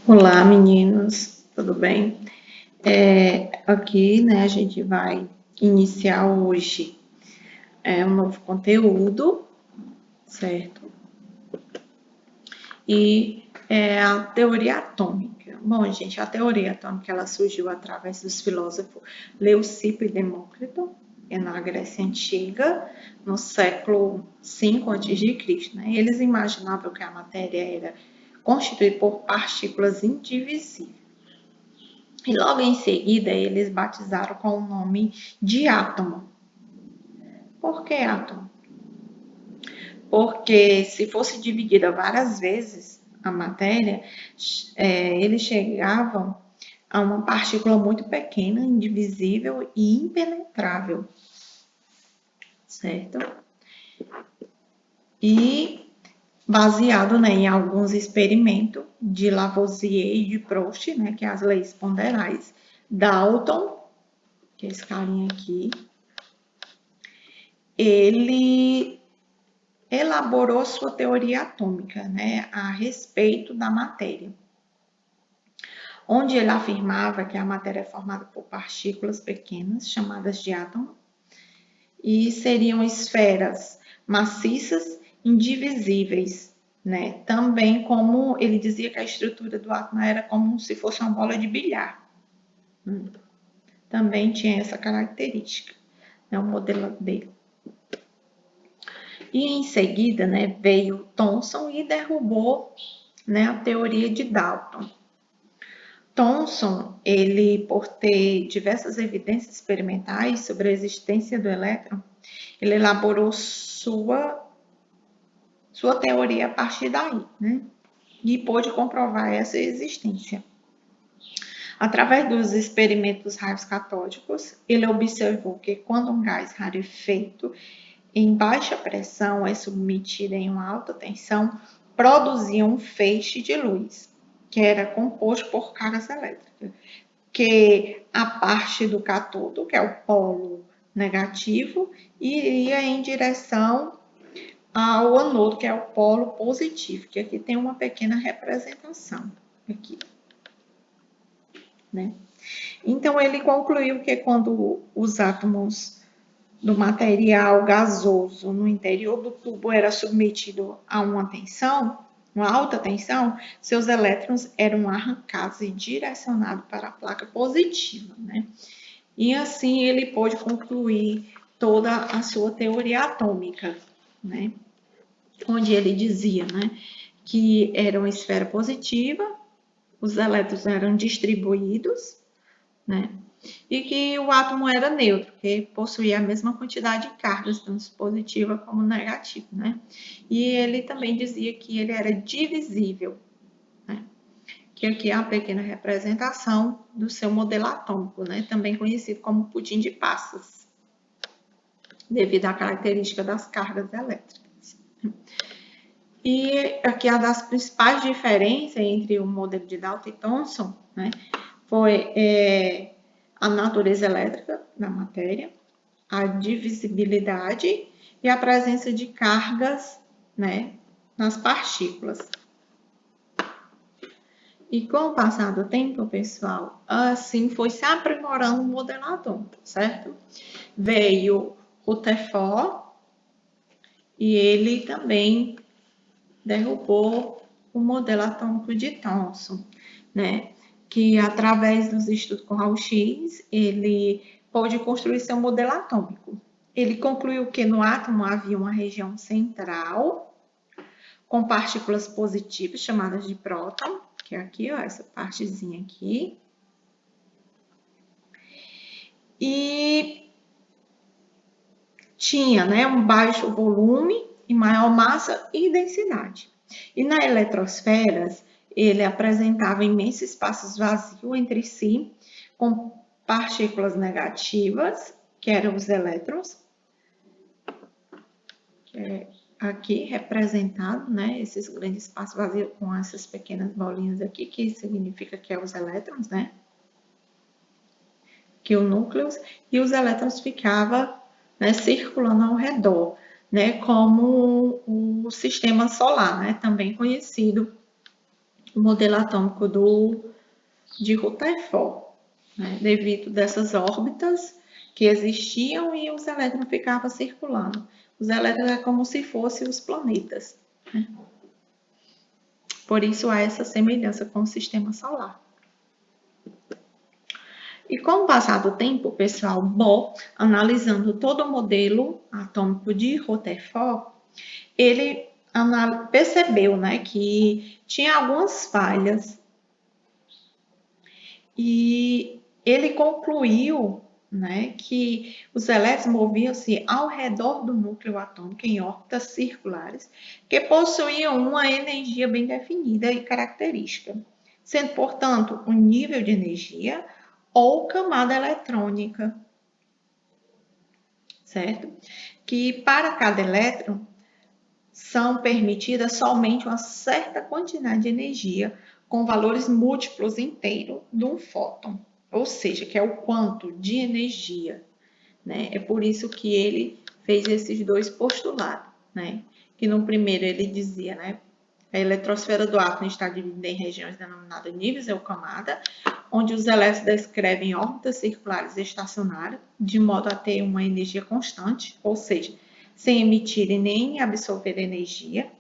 Olá, meninos, tudo bem? Aqui, né, a gente vai iniciar hoje um novo conteúdo, certo? E é a teoria atômica. Bom, gente, a teoria atômica ela surgiu através dos filósofos Leucipo e Demócrito, na Grécia Antiga, no século V a.C., né? Eles imaginavam que a matéria era constituída por partículas indivisíveis. E logo em seguida eles batizaram com o nome de átomo. Por que átomo? Porque se fosse dividida várias vezes a matéria, eles chegavam a uma partícula muito pequena, indivisível e impenetrável, certo? E baseado, né, em alguns experimentos de Lavoisier e de Proust, né, que é as leis ponderais, Dalton, que é esse carinha aqui, ele elaborou sua teoria atômica, né, a respeito da matéria, onde ele afirmava que a matéria é formada por partículas pequenas, chamadas de átomos, e seriam esferas maciças indivisíveis, né? Também como ele dizia que a estrutura do átomo era como se fosse uma bola de bilhar. Também tinha essa característica, né, o modelo dele. E em seguida, né, veio Thomson e derrubou, né, a teoria de Dalton. Thomson, ele, por ter diversas evidências experimentais sobre a existência do elétron, ele elaborou sua teoria a partir daí, né? E pôde comprovar essa existência. Através dos experimentos raios catódicos, ele observou que quando um gás rarefeito em baixa pressão é submetido em uma alta tensão, produzia um feixe de luz, que era composto por cargas elétricas, que a parte do cátodo, que é o polo negativo, iria em direção ao anodo, que é o polo positivo, que aqui tem uma pequena representação. Aqui, né? Então, ele concluiu que quando os átomos do material gasoso no interior do tubo era submetido a uma tensão, uma alta tensão, seus elétrons eram arrancados e direcionados para a placa positiva, né? E assim ele pôde concluir toda a sua teoria atômica, né? Onde ele dizia, né, que era uma esfera positiva, os elétrons eram distribuídos, né? E que o átomo era neutro, que possuía a mesma quantidade de cargas, tanto positiva como negativa, né? E ele também dizia que ele era divisível, né? Que aqui é uma pequena representação do seu modelo atômico, né? Também conhecido como pudim de passas, devido à característica das cargas elétricas. E aqui a das principais diferenças entre o modelo de Dalton e Thomson, né, foi a natureza elétrica da matéria, a divisibilidade e a presença de cargas, né, nas partículas. E com o passar do tempo, pessoal, assim foi se aprimorando o modelo atômico, certo? Veio Rutherford e ele também derrubou o modelo atômico de Thomson, né? Que através dos estudos com raio-x, ele pôde construir seu modelo atômico. Ele concluiu que no átomo havia uma região central com partículas positivas chamadas de próton, que é aqui, ó, essa partezinha aqui. E tinha, né, um baixo volume e maior massa e densidade. E na eletrosfera, ele apresentava imensos espaços vazios entre si, com partículas negativas, que eram os elétrons, que é aqui representado, né, esses grandes espaços vazios com essas pequenas bolinhas aqui, que significa que é os elétrons, né, que o núcleo, e os elétrons ficavam, né, circulando ao redor, né, como o sistema solar, né, também conhecido modelo atômico de Rutherford, né? Devido dessas órbitas que existiam e os elétrons ficavam circulando. Os elétrons é como se fossem os planetas, né? Por isso há essa semelhança com o sistema solar. E com o passar do tempo, pessoal, Bohr, analisando todo o modelo atômico de Rutherford, ele percebeu, né, que tinha algumas falhas e ele concluiu, né, que os elétrons moviam-se ao redor do núcleo atômico em órbitas circulares que possuíam uma energia bem definida e característica, sendo, portanto, um nível de energia ou camada eletrônica, certo? Que para cada elétron são permitidas somente uma certa quantidade de energia com valores múltiplos inteiros de um fóton, ou seja, que é o quanto de energia, né? É por isso que ele fez esses dois postulados, né? Que no primeiro ele dizia, né? A eletrosfera do átomo está dividida em regiões denominadas níveis ou camada, onde os elétrons descrevem órbitas circulares estacionárias, de modo a ter uma energia constante, ou seja, sem emitir nem absorver energia,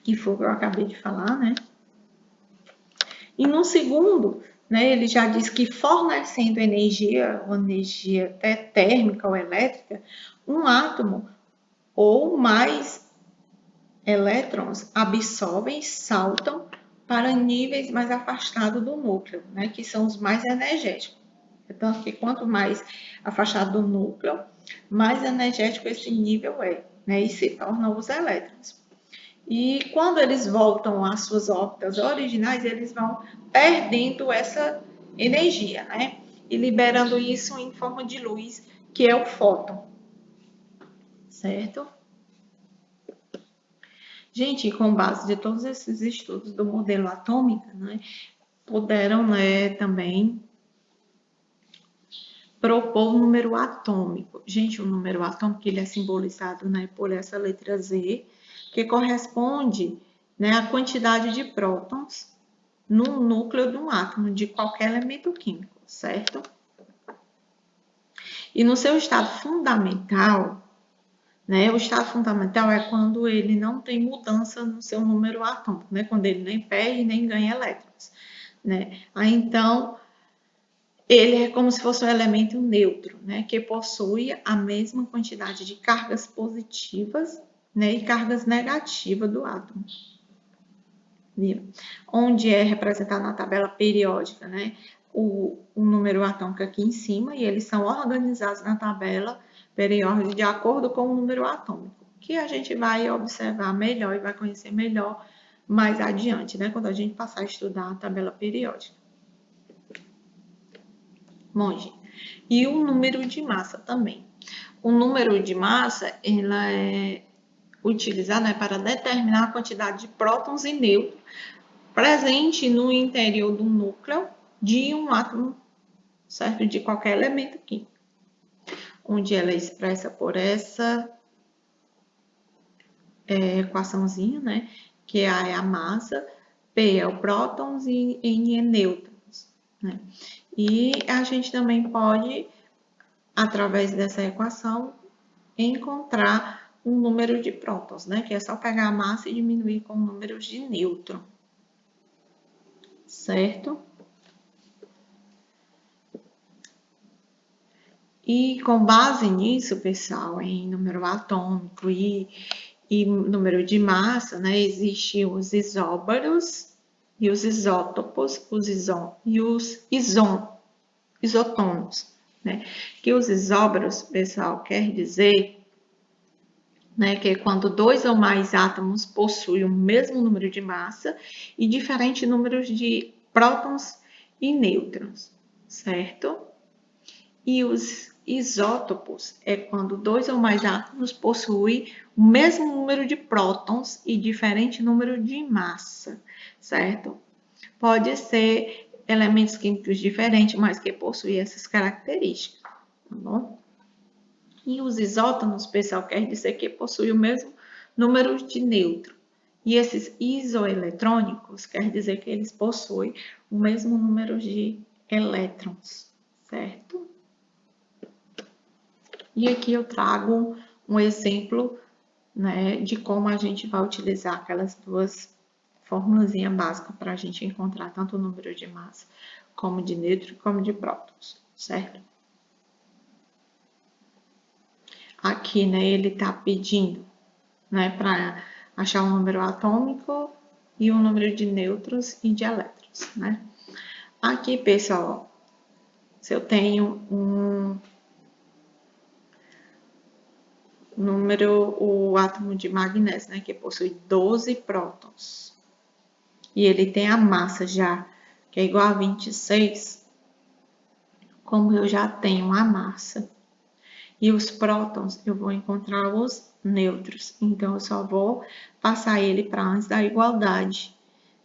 que foi o que eu acabei de falar, né? E no segundo, né, ele já diz que fornecendo energia, uma energia até térmica ou elétrica, um átomo ou mais elétrons absorvem e saltam para níveis mais afastados do núcleo, né, que são os mais energéticos. Tanto que quanto mais afastado do núcleo, mais energético esse nível é, né, e se tornam os elétrons. E quando eles voltam às suas órbitas originais, eles vão perdendo essa energia, né, e liberando isso em forma de luz, que é o fóton, certo? Gente, com base de todos esses estudos do modelo atômico, né, puderam, né, também propor o número atômico. Gente, o número atômico ele é simbolizado, né, por essa letra Z, que corresponde, né, à quantidade de prótons no núcleo de um átomo, de qualquer elemento químico, certo? E no seu estado fundamental, né, o estado fundamental é quando ele não tem mudança no seu número atômico, né, quando ele nem perde nem ganha elétrons, né? Aí, então, ele é como se fosse um elemento neutro, né, que possui a mesma quantidade de cargas positivas, né, e cargas negativas do átomo. Viu? Onde é representado na tabela periódica, né, o número atômico aqui em cima, e eles são organizados na tabela periódica de acordo com o número atômico, que a gente vai observar melhor e vai conhecer melhor mais adiante, né, quando a gente passar a estudar a tabela periódica. Bom, gente, e o número de massa também. O número de massa, ela é utilizado, né, para determinar a quantidade de prótons e nêutrons presente no interior do núcleo de um átomo, certo? De qualquer elemento químico. Onde ela é expressa por essa equaçãozinha, né? Que A é a massa, P é o prótons e N é nêutrons, né? E a gente também pode, através dessa equação, encontrar um número de prótons, né? Que é só pegar a massa e diminuir com números de nêutron, certo? E com base nisso, pessoal, em número atômico e número de massa, né? Existem os isóbaros e os isótopos, e os isotônios, né? Que os isóbaros, pessoal, quer dizer, né, que é quando dois ou mais átomos possuem o mesmo número de massa e diferentes números de prótons e nêutrons, certo? E os isótopos é quando dois ou mais átomos possuem o mesmo número de prótons e diferente número de massa, certo? Pode ser elementos químicos diferentes, mas que possuem essas características, tá bom? E os isótopos, pessoal, quer dizer que possuem o mesmo número de nêutrons E esses isoeletrônicos quer dizer que eles possuem o mesmo número de elétrons, certo? E aqui eu trago um exemplo, né, de como a gente vai utilizar aquelas duas formulazinhas básicas para a gente encontrar tanto o número de massa como de nêutrons como de prótons, certo? Aqui, né, ele está pedindo, né, para achar um número atômico e um número de nêutrons e de elétrons, né? Aqui, pessoal, se eu tenho um número, o átomo de magnésio, né, que possui 12 prótons, e ele tem a massa já, que é igual a 26, como eu já tenho a massa e os prótons, eu vou encontrar os nêutrons. Então, eu só vou passar ele para antes da igualdade,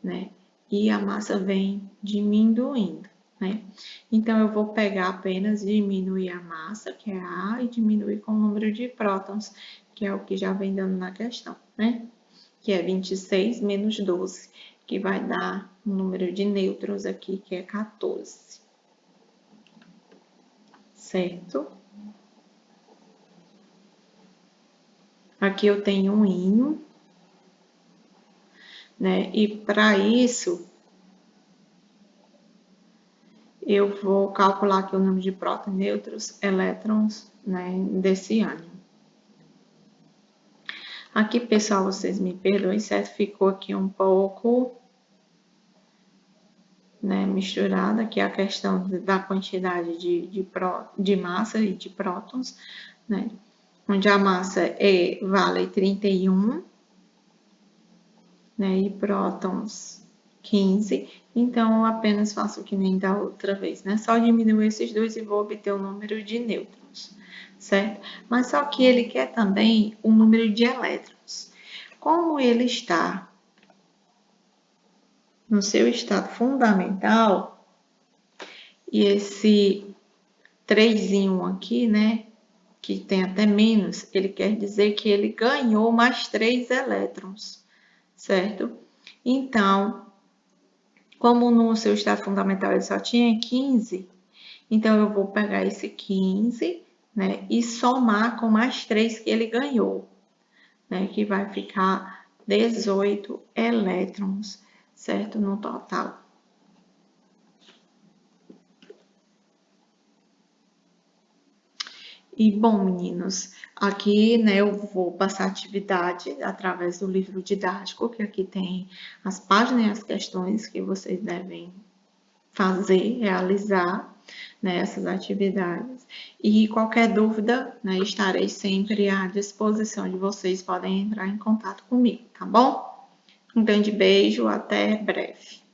né? E a massa vem diminuindo, né? Então, eu vou pegar apenas diminuir a massa, que é A, e diminuir com o número de prótons, que é o que já vem dando na questão, né? Que é 26 menos 12, que vai dar um número de nêutrons aqui, que é 14. Certo? Aqui eu tenho um íon, né? E para isso, eu vou calcular aqui o número de prótons, nêutrons, elétrons, né, desse átomo. Aqui, pessoal, vocês me perdoem, certo? Ficou aqui um pouco, né, misturada, aqui a questão da quantidade de massa e de prótons, né? Onde a massa vale 31, né, e prótons 15, então eu apenas faço que nem da outra vez, né? Só diminuo esses dois e vou obter o número de nêutrons, certo? Mas só que ele quer também o número de elétrons. Como ele está no seu estado fundamental, e esse 3 aqui, né, que tem até menos, ele quer dizer que ele ganhou mais 3 elétrons, certo? Então, como no seu estado fundamental ele só tinha 15, então eu vou pegar esse 15, né, e somar com mais 3 que ele ganhou, né, que vai ficar 18 elétrons, certo? No total. E, bom, meninos, aqui, né, eu vou passar a atividade através do livro didático, que aqui tem as páginas e as questões que vocês devem fazer, realizar, né, essas atividades. E qualquer dúvida, né, estarei sempre à disposição de vocês, podem entrar em contato comigo, tá bom? Um grande beijo, até breve.